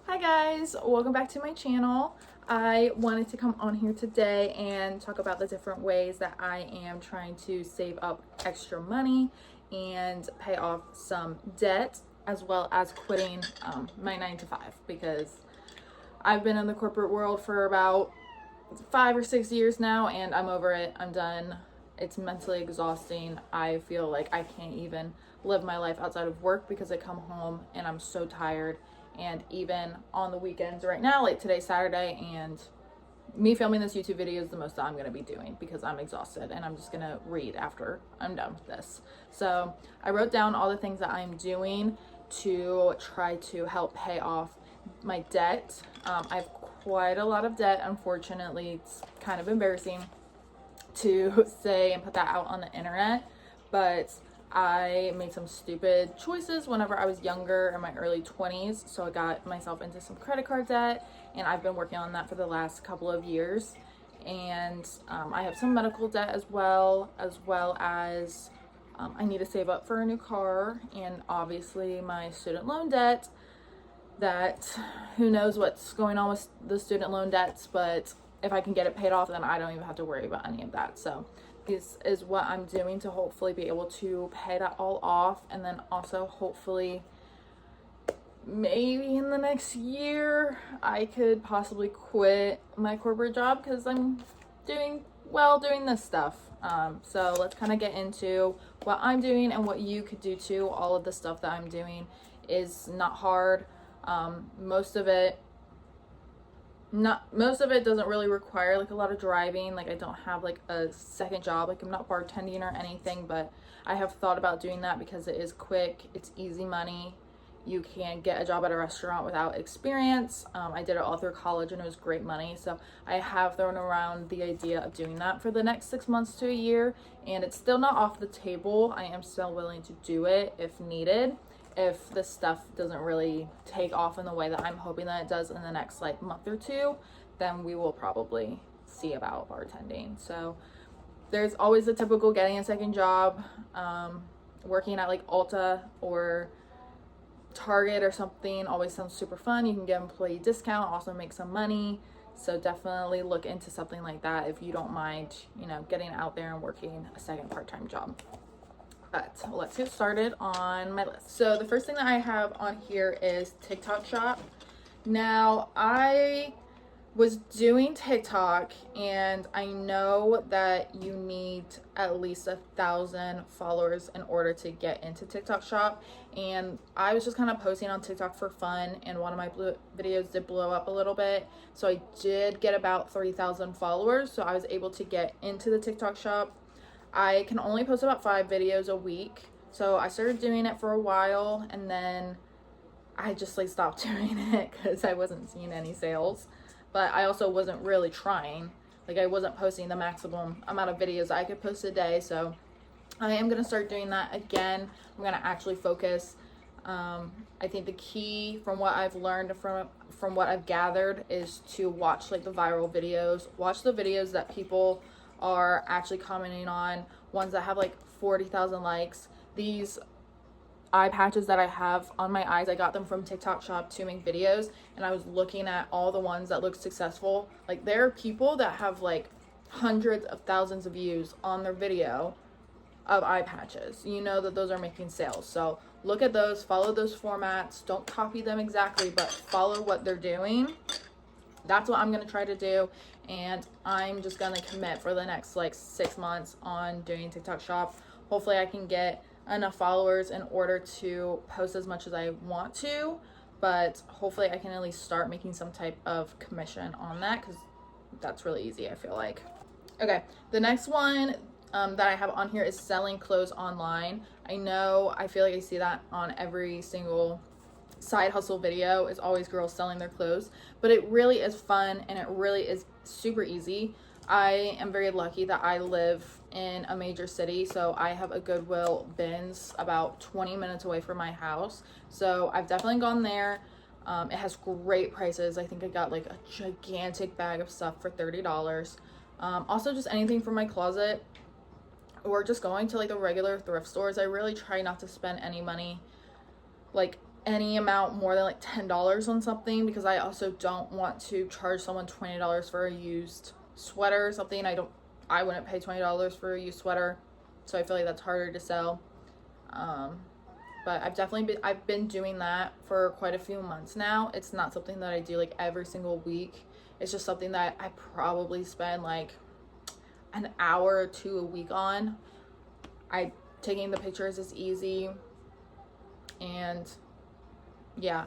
Hi guys, welcome back to my channel. I wanted to come on here today and talk about the different ways that I am trying to save up extra money and pay off some debt, as well as quitting my 9 to 5, because I've been in the corporate world for about 5 or 6 years now and I'm over it. I'm done. It's mentally exhausting. I feel like I can't even live my life outside of work because I come home and I'm so tired. And even on the weekends right now, like today's Saturday, and me filming this YouTube video is the most that I'm going to be doing because I'm exhausted and I'm just going to read after I'm done with this. So I wrote down all the things that I'm doing to try to help pay off my debt. I have quite a lot of debt, unfortunately. It's kind of embarrassing to say and put that out on the internet, but I made some stupid choices whenever I was younger, in my early 20s. So I got myself into some credit card debt, and I've been working on that for the last couple of years. And I have some medical debt as well as I need to save up for a new car, and obviously my student loan debt. That who knows what's going on with the student loan debts, but if I can get it paid off, then I don't even have to worry about any of that. So this is what I'm doing to hopefully be able to pay that all off, and then also hopefully maybe in the next year I could possibly quit my corporate job because I'm doing well doing this stuff. So let's kind of get into what I'm doing and what you could do too. All of the stuff that I'm doing is not hard. Most of it doesn't really require like a lot of driving. Like I don't have like a second job, like I'm not bartending or anything, but I have thought about doing that because it is quick, it's easy money. You can get a job at a restaurant without experience. I did it all through college and it was great money. So I have thrown around the idea of doing that for the next 6 months to a year, and it's still not off the table. I am still willing to do it if needed. If this stuff doesn't really take off in the way that I'm hoping that it does in the next like month or two, then we will probably see about bartending. So there's always the typical getting a second job, working at like Ulta or Target or something always sounds super fun. You can get employee discount, also make some money. So definitely look into something like that if you don't mind, getting out there and working a second part-time job. But let's get started on my list. So the first thing that I have on here is TikTok Shop. Now I was doing TikTok, and I know that you need at least 1,000 followers in order to get into TikTok Shop. And I was just kind of posting on TikTok for fun, and one of my videos did blow up a little bit. So I did get about 3,000 followers. So I was able to get into the TikTok Shop. I can only post about 5 videos a week. So I started doing it for a while, and then I just like stopped doing it because I wasn't seeing any sales. But I also wasn't really trying. Like I wasn't posting the maximum amount of videos I could post a day. So I am going to start doing that again. I'm going to actually focus. I think the key from what I've learned from what I've gathered is to watch like the viral videos. Watch the videos that people are actually commenting on, ones that have like 40,000 likes. These eye patches that I have on my eyes, I got them from TikTok Shop to make videos, and I was looking at all the ones that look successful. Like there are people that have like hundreds of thousands of views on their video of eye patches. You know that those are making sales. So look at those, follow those formats. Don't copy them exactly, but follow what they're doing. That's what I'm going to try to do, and I'm just going to commit for the next like 6 months on doing TikTok Shop. Hopefully I can get enough followers in order to post as much as I want to, but hopefully I can at least start making some type of commission on that, because that's really easy, I feel like. Okay, the next one that I have on here is selling clothes online. I feel like I see that on every single side hustle video, is always girls selling their clothes, but it really is fun and it really is super easy. I am very lucky that I live in a major city, so I have a Goodwill bins about 20 minutes away from my house. So I've definitely gone there. It has great prices. I think I got like a gigantic bag of stuff for $30. Also just anything for my closet, or just going to like the regular thrift stores. I really try not to spend any money like any amount more than like $10 on something, because I also don't want to charge someone $20 for a used sweater or something. I wouldn't pay $20 for a used sweater, so I feel like that's harder to sell. But I've been doing that for quite a few months now. It's not something that I do like every single week. It's just something that I probably spend like an hour or two a week on. Taking the pictures is easy, and yeah,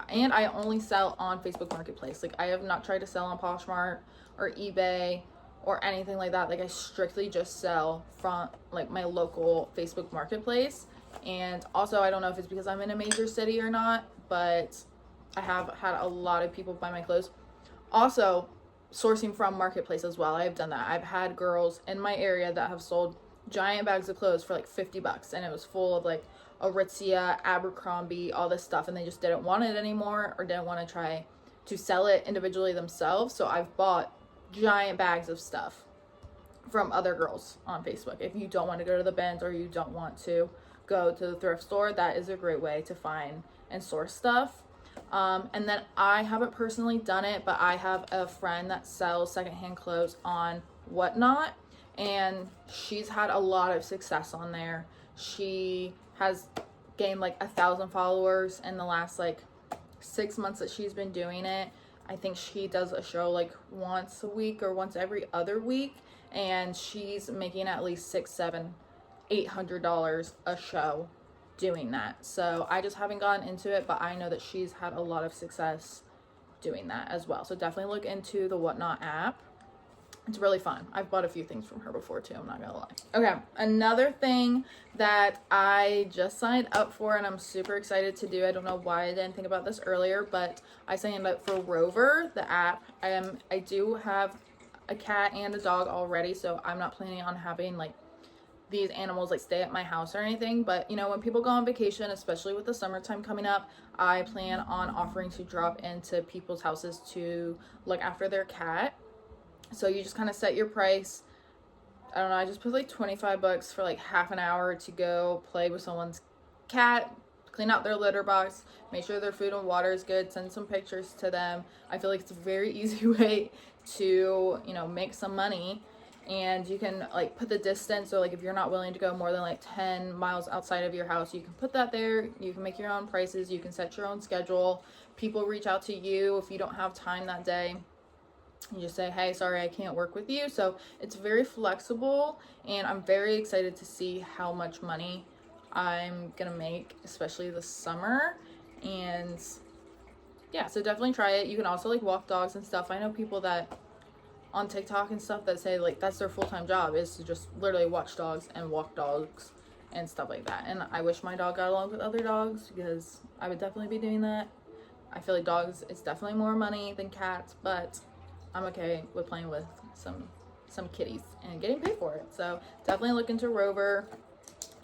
and I only sell on Facebook Marketplace. Like, I have not tried to sell on Poshmark or eBay or anything like that. Like, I strictly just sell from like my local Facebook Marketplace. And also, I don't know if it's because I'm in a major city or not, but I have had a lot of people buy my clothes. Also, sourcing from Marketplace as well. I've done that. I've had girls in my area that have sold giant bags of clothes for like $50, and it was full of like Aritzia, Abercrombie, all this stuff, and they just didn't want it anymore or didn't want to try to sell it individually themselves. So I've bought giant bags of stuff from other girls on Facebook. If you don't want to go to the bins or you don't want to go to the thrift store, that is a great way to find and source stuff. And then I haven't personally done it, but I have a friend that sells secondhand clothes on Whatnot, and she's had a lot of success on there. She has gained like 1,000 followers in the last like 6 months that she's been doing it. I think she does a show like once a week or once every other week, and she's making at least $600, $700, $800 a show doing that. So I just haven't gotten into it, but I know that she's had a lot of success doing that as well. So definitely look into the Whatnot app. It's really fun. I've bought a few things from her before too, I'm not gonna lie. Okay, another thing that I just signed up for and I'm super excited to do, I don't know why I didn't think about this earlier, but I signed up for Rover, the app. I do have a cat and a dog already, so I'm not planning on having like these animals like stay at my house or anything. But you know, when people go on vacation, especially with the summertime coming up, I plan on offering to drop into people's houses to look after their cat. So you just kind of set your price. I don't know, I just put like $25 for like half an hour to go play with someone's cat, clean out their litter box, make sure their food and water is good, send some pictures to them. I feel like it's a very easy way to, you know, make some money. And you can like put the distance, so like if you're not willing to go more than like 10 miles outside of your house, you can put that there. You can make your own prices, you can set your own schedule. People reach out to you if you don't have time that day. You just say, hey, sorry, I can't work with you. So it's very flexible, and I'm very excited to see how much money I'm gonna make, especially this summer. And yeah, so definitely try it. You can also like walk dogs and stuff. I know people that on TikTok and stuff that say like that's their full-time job, is to just literally watch dogs and walk dogs and stuff like that. And I wish my dog got along with other dogs, because I would definitely be doing that. I feel like dogs, it's definitely more money than cats, but I'm okay with playing with some kitties and getting paid for it. So definitely look into Rover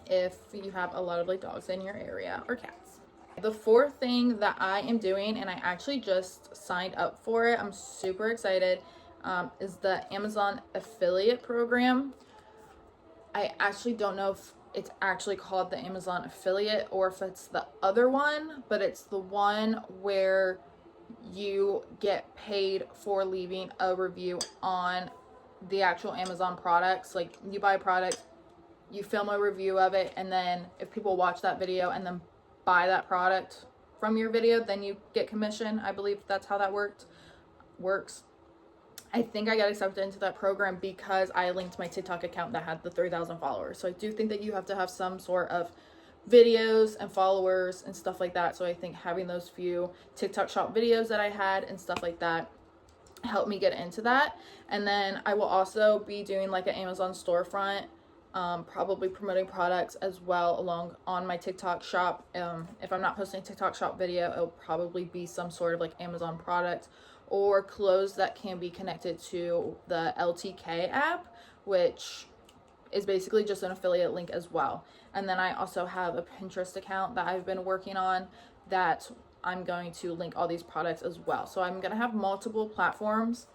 if you have a lot of like dogs in your area or cats. The fourth thing that I am doing, and I actually just signed up for it, I'm super excited, is the Amazon affiliate program. I actually don't know if it's actually called the Amazon affiliate or if it's the other one, but it's the one where you get paid for leaving a review on the actual Amazon products. Like, you buy a product, you film a review of it, and then if people watch that video and then buy that product from your video, then you get commission. I believe that's how that works. I think I got accepted into that program because I linked my TikTok account that had the 3,000 followers. So I do think that you have to have some sort of videos and followers and stuff like that. So I think having those few TikTok shop videos that I had and stuff like that helped me get into that. And then I will also be doing like an Amazon storefront, probably promoting products as well along on my TikTok shop. If I'm not posting a TikTok shop video, it'll probably be some sort of like Amazon product or clothes that can be connected to the LTK app, which is basically just an affiliate link as well. And then I also have a Pinterest account that I've been working on that I'm going to link all these products as well. So I'm going to have multiple platforms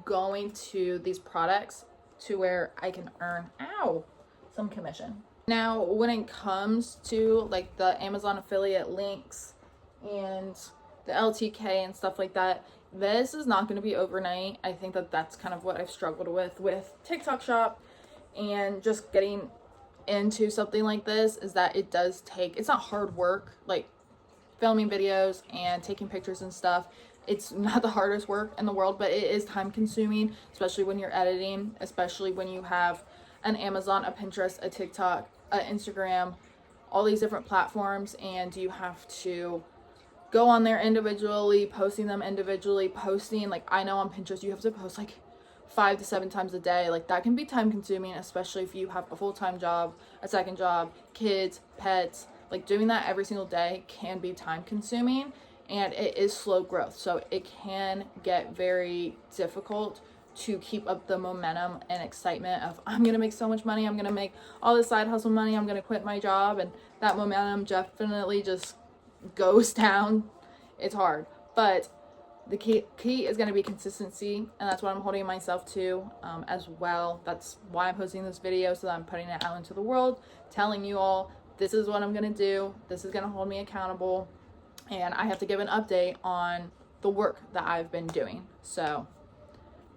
going to these products to where I can earn, some commission. Now, when it comes to like the Amazon affiliate links and the LTK and stuff like that. This is not going to be overnight. I think that that's kind of what I've struggled with TikTok Shop and just getting into something like this, is that it does take, it's not hard work, like filming videos and taking pictures and stuff. It's not the hardest work in the world, but it is time consuming, especially when you're editing, especially when you have an Amazon, a Pinterest, a TikTok, a Instagram, all these different platforms, and you have to go on there individually, posting them individually, posting, like I know on Pinterest you have to post like 5 to 7 times a day. Like that can be time consuming, especially if you have a full-time job, a second job, kids, pets. Like doing that every single day can be time consuming, and it is slow growth, so it can get very difficult to keep up the momentum and excitement of, I'm gonna make so much money, I'm gonna make all this side hustle money, I'm gonna quit my job, and that momentum definitely just goes down. It's hard, but the key is going to be consistency, and that's what I'm holding myself to as well. That's why I'm posting this video, so that I'm putting it out into the world, telling you all this is what I'm going to do, this is going to hold me accountable, and I have to give an update on the work that I've been doing. So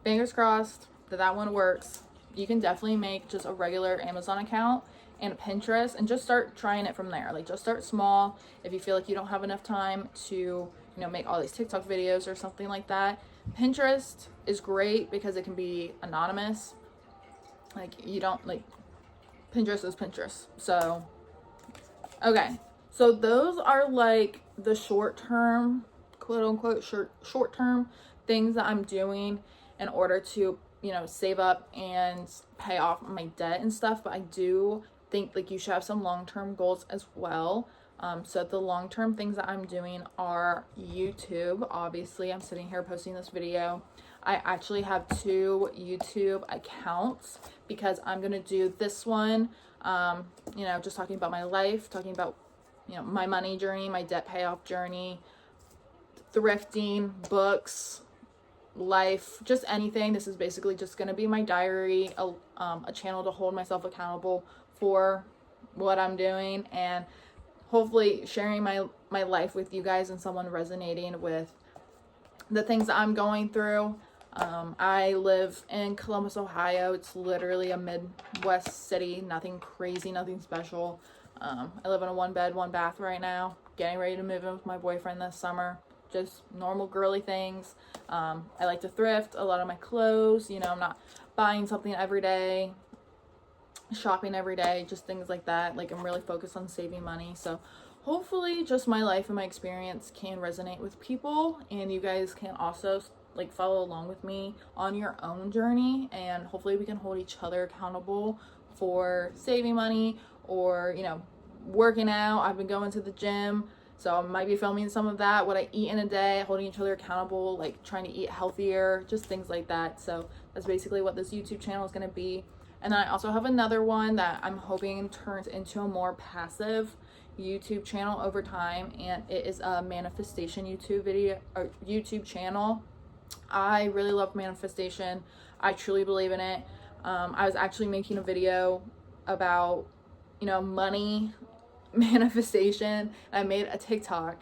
fingers crossed that that one works. You can definitely make just a regular Amazon account and a Pinterest and just start trying it from there. Like just start small. If you feel like you don't have enough time to, you know, make all these TikTok videos or something like that, Pinterest is great because it can be anonymous. Like you don't, like, Pinterest is Pinterest. So okay, so those are like the short-term, quote unquote short-term things that I'm doing in order to, you know, save up and pay off my debt and stuff. But I do think like you should have some long-term goals as well. So the long-term things that I'm doing are YouTube. Obviously, I'm sitting here posting this video. I actually have 2 YouTube accounts because I'm gonna do this one, you know, just talking about my life, talking about, you know, my money journey, my debt payoff journey, thrifting, books, life, just anything. This is basically just going to be my diary, a channel to hold myself accountable for what I'm doing, and hopefully sharing my life with you guys and someone resonating with the things that I'm going through. I live in Columbus, Ohio. It's literally a Midwest city, nothing crazy, nothing special. I live in a 1-bed, 1-bath right now, getting ready to move in with my boyfriend this summer. Just normal girly things. I like to thrift a lot of my clothes. You know, I'm not buying something every day, shopping every day, just things like that. Like I'm really focused on saving money. So hopefully just my life and my experience can resonate with people, and you guys can also like follow along with me on your own journey, and hopefully we can hold each other accountable for saving money or, you know, working out. I've been going to the gym, so I might be filming some of that, what I eat in a day, holding each other accountable, like trying to eat healthier, just things like that. So that's basically what this YouTube channel is going to be. And then I also have another one that I'm hoping turns into a more passive YouTube channel over time, and it is a manifestation YouTube channel. I really love manifestation. I truly believe in it. I was actually making a video about, you know, money manifestation. I made a TikTok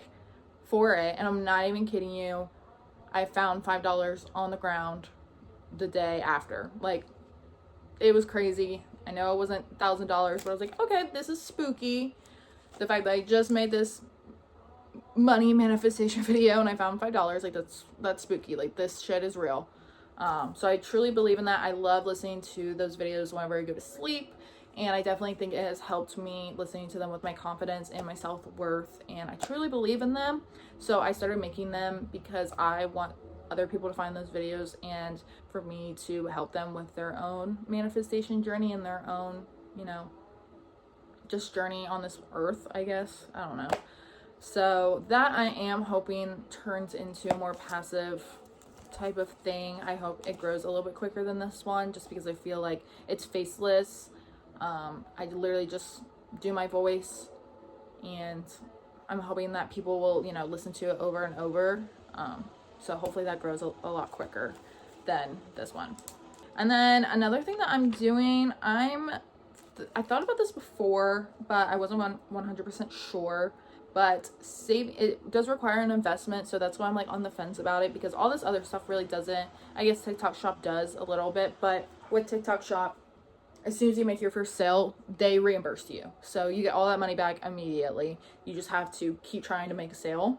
for it, and I'm not even kidding you, I found $5 on the ground the day after. Like, it was crazy. I know it wasn't $1,000, but I was like, okay, this is spooky. The fact that I just made this money manifestation video and I found $5, like that's spooky. Like, this shit is real. So I truly believe in that. I love listening to those videos whenever I go to sleep, and I definitely think it has helped me listening to them with my confidence and my self-worth, and I truly believe in them. So I started making them because I want other people to find those videos and for me to help them with their own manifestation journey and their own, you know, just journey on this earth, I guess. I don't know. So that I am hoping turns into a more passive type of thing. I hope it grows a little bit quicker than this one, just because I feel like it's faceless. I literally just do my voice, and I'm hoping that people will, you know, listen to it over and over. So hopefully that grows a lot quicker than this one. And then another thing that I'm doing, I thought about this before, but I wasn't 100% sure. but it does require an investment, so that's why I'm like on the fence about it, because all this other stuff really doesn't. I guess TikTok Shop does a little bit, but with TikTok Shop, as soon as you make your first sale, they reimburse you, so you get all that money back immediately. You just have to keep trying to make a sale.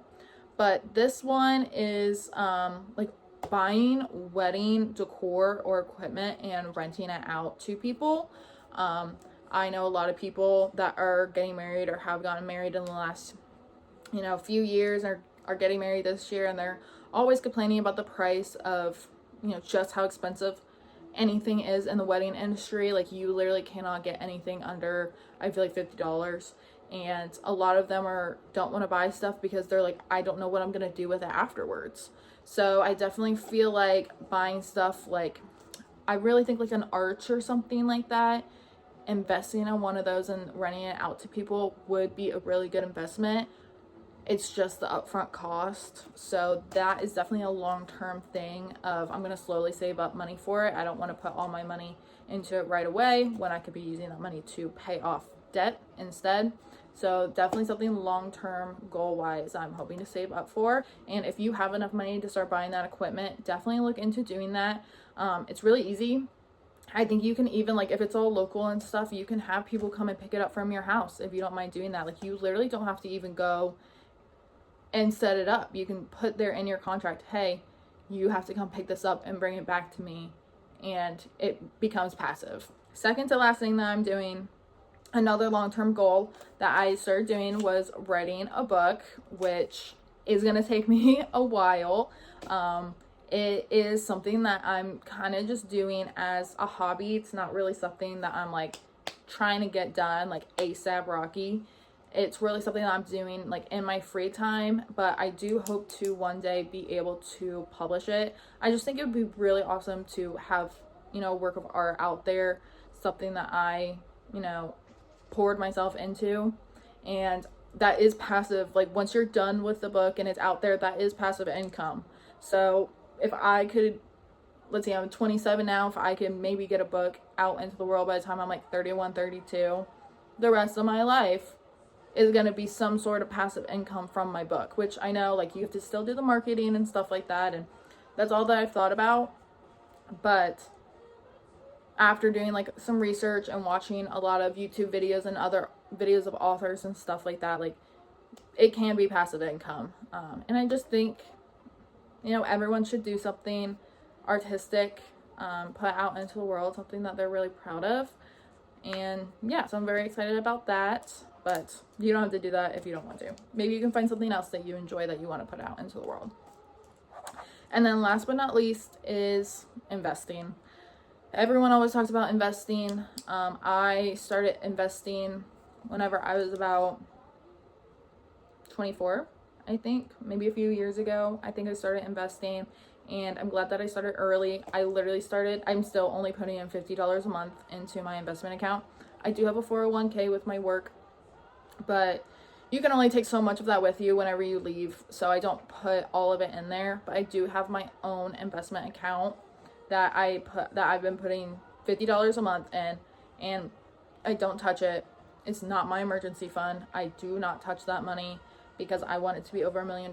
But this one is like buying wedding decor or equipment and renting it out to people. I know a lot of people that are getting married or have gotten married in the last, few years, or are getting married this year, and they're always complaining about the price of, just how expensive anything is in the wedding industry. Like, you literally cannot get anything under, I feel like, $50. And a lot of them don't want to buy stuff because they're like, I don't know what I'm gonna do with it afterwards. So I definitely feel like buying stuff, like, I really think like an arch or something like that, investing in one of those and renting it out to people would be a really good investment. It's just the upfront cost. So that is definitely a long-term thing of, I'm going to slowly save up money for it. I don't want to put all my money into it right away when I could be using that money to pay off debt instead. So definitely something long-term goal-wise I'm hoping to save up for. And if you have enough money to start buying that equipment, definitely look into doing that. It's really easy. I think you can even, like, if it's all local and stuff, you can have people come and pick it up from your house if you don't mind doing that. Like, you literally don't have to even go and set it up. You can put there in your contract, hey, you have to come pick this up and bring it back to me, and it becomes passive. Second to last thing that I'm doing, another long-term goal that I started doing, was writing a book, which is going to take me a while. It is something that I'm kind of just doing as a hobby. It's not really something that I'm like trying to get done like ASAP Rocky. It's really something that I'm doing like in my free time, but I do hope to one day be able to publish it. I just think it would be really awesome to have, a work of art out there, something that I, poured myself into, and that is passive. Like, once you're done with the book and it's out there, that is passive income. So if I could, let's see, I'm 27 now, if I can maybe get a book out into the world by the time I'm like 31, 32, the rest of my life is going to be some sort of passive income from my book, which I know, like, you have to still do the marketing and stuff like that, and that's all that I've thought about. But after doing like some research and watching a lot of YouTube videos and other videos of authors and stuff like that, like, it can be passive income. And I just think, everyone should do something artistic, put out into the world, something that they're really proud of. And yeah, so I'm very excited about that. But you don't have to do that if you don't want to. Maybe you can find something else that you enjoy that you want to put out into the world. And then last but not least is investing. Everyone always talks about investing. I started investing whenever I was about 24, I think, maybe a few years ago. I think I started investing, and I'm glad that I started early. I'm still only putting in $50 a month into my investment account. I do have a 401k with my work, but you can only take so much of that with you whenever you leave, so I don't put all of it in there. But I do have my own investment account that I've been putting $50 a month in, and I don't touch it. It's not my emergency fund. I do not touch that money because I want it to be over $1 million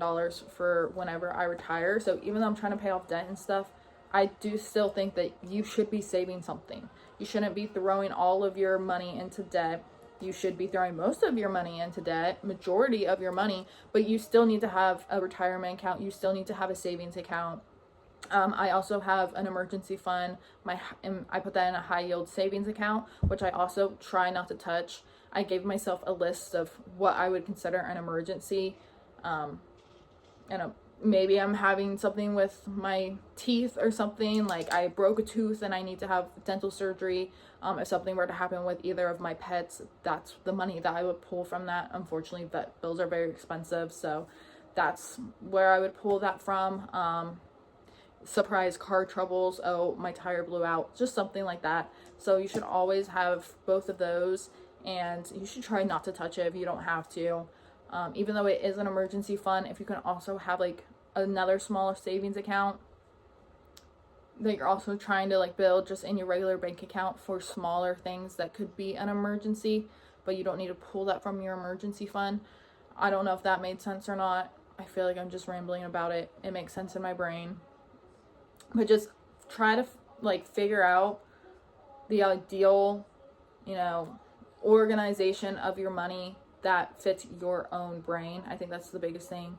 for whenever I retire. So even though I'm trying to pay off debt and stuff, I do still think that you should be saving something. You shouldn't be throwing all of your money into debt. You should be throwing most of your money into debt, majority of your money, but you still need to have a retirement account. You still need to have a savings account. I also have an emergency fund. I put that in a high yield savings account, which I also try not to touch. I gave myself a list of what I would consider an emergency. Maybe I'm having something with my teeth or something, like I broke a tooth and I need to have dental surgery. If something were to happen with either of my pets, that's the money that I would pull from that. Unfortunately, vet bills are very expensive, so that's where I would pull that from. Surprise car troubles, oh, my tire blew out, just something like that. So you should always have both of those, and you should try not to touch it if you don't have to. Even though it is an emergency fund, if you can also have like another smaller savings account that you're also trying to like build just in your regular bank account for smaller things that could be an emergency, but you don't need to pull that from your emergency fund. I don't know if that made sense or not. I feel like I'm just rambling about it. It makes sense in my brain. But just try to like figure out the ideal, you know, organization of your money that fits your own brain. I think that's the biggest thing,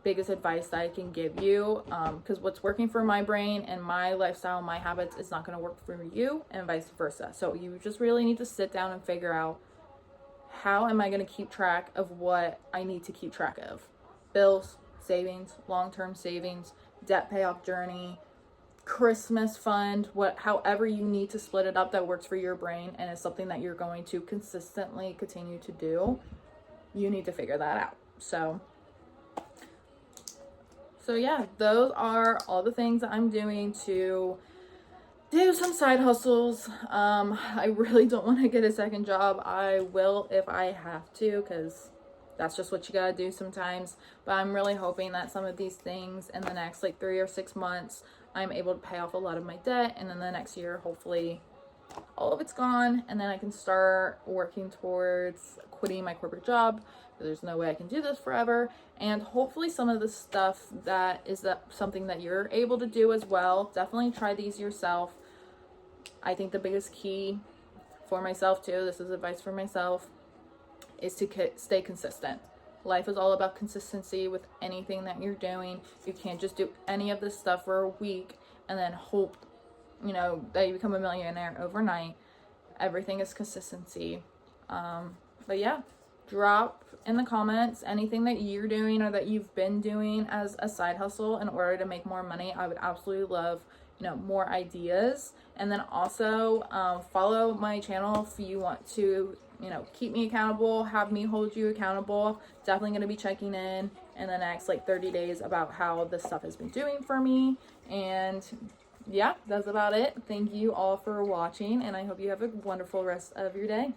biggest advice that I can give you, because what's working for my brain and my lifestyle, my habits is not going to work for you, and vice versa. So you just really need to sit down and figure out, how am I going to keep track of what I need to keep track of? Bills, savings, long-term savings, debt payoff journey, Christmas fund, however you need to split it up that works for your brain and is something that you're going to consistently continue to do. You need to figure that out. So yeah, those are all the things that I'm doing to do some side hustles. I really don't want to get a second job. I will if I have to, because that's just what you gotta do sometimes. But I'm really hoping that some of these things in the next like 3 or 6 months, I'm able to pay off a lot of my debt, and then the next year, hopefully all of it's gone, and then I can start working towards quitting my corporate job. There's no way I can do this forever, and hopefully some of the stuff something that you're able to do as well. Definitely try these yourself. I think the biggest key for myself too, this is advice for myself, is to stay consistent. Life is all about consistency with anything that you're doing. You can't just do any of this stuff for a week and then hope, you know, that you become a millionaire overnight. Everything is consistency. But yeah, drop in the comments anything that you're doing or that you've been doing as a side hustle in order to make more money. I would absolutely love, you know, more ideas. And then also follow my channel if you want to, you know, keep me accountable, have me hold you accountable. Definitely going to be checking in the next like 30 days about how this stuff has been doing for me. And yeah, that's about it. Thank you all for watching, and I hope you have a wonderful rest of your day.